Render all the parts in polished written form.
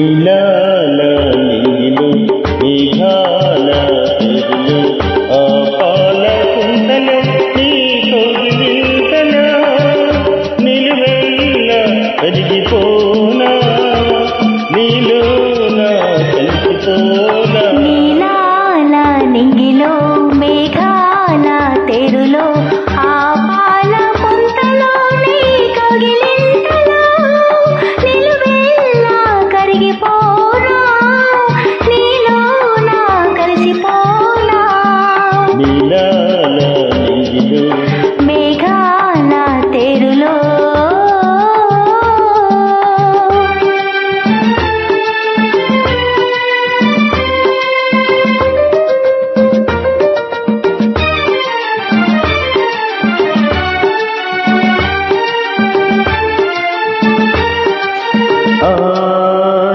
నీలాల నింగిలో మేఘాల తెరులు ఆ పాల కుండలో నీ కౌగిలింతలో నిలువెల్ల కరిగిపోనా నీలోన కలిసిపోనా నీలాల నింగిలో మేఘాల తెరులో ఆ పాల పుంతలో నీ కౌగిలింతలో నిలువెల్లా కరిగిపోనా నీలోన కలిసిపోనా నీలాల నింగిలో మేఘాల తెరులో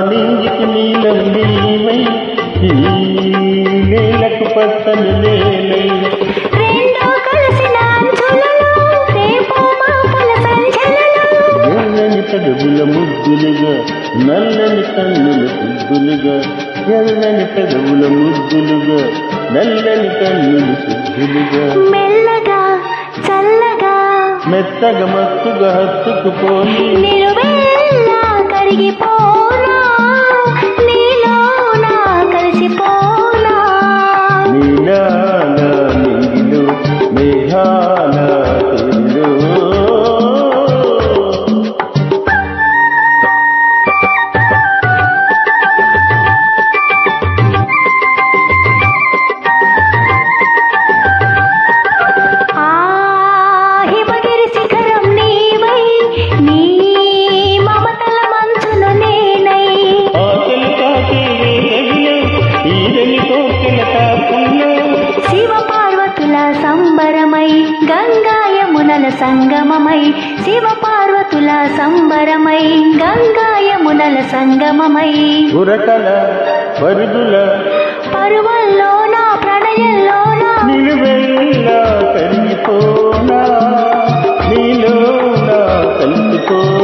నింగికి నీలం నీమై ఈ నేలకు పచ్చని నేలై రెండో కలిసిన అంచులలో రేపో మాపల సంచలనం ఎర్రని పెదవుల ముద్దులుగా నల్లని కన్నుల సిద్ధులుగా ఎర్రని పెదవుల ముద్దులుగా నల్లని కన్నులు సిద్ధులుగా మెల్లగా చల్లగా మెత్తగా మత్తుగా హత్తుకుపోయి నిలువెల్లా కరిగిపోనా నీలోన కలిసిపోనా నీలాల నింగిలో మేఘాల తెరులో ఆ హిమగిరి శిఖరం నీవై నీ మమతల మంచును నేనై ఆకలి కాకే వేదవిలో ఈరని కోకిల తాకుల్లో శివ పార్వతుల సంబరమై గంగా యమునల సంగమమై శివ పార్వతుల సంబరమై గంగా యమునల సంగమమై ఉరకల పరుగుల పరువల్లోన ప్రణయంలోన నిలువెల్లా కరిగిపోనా నీలోన కలిసిపోనా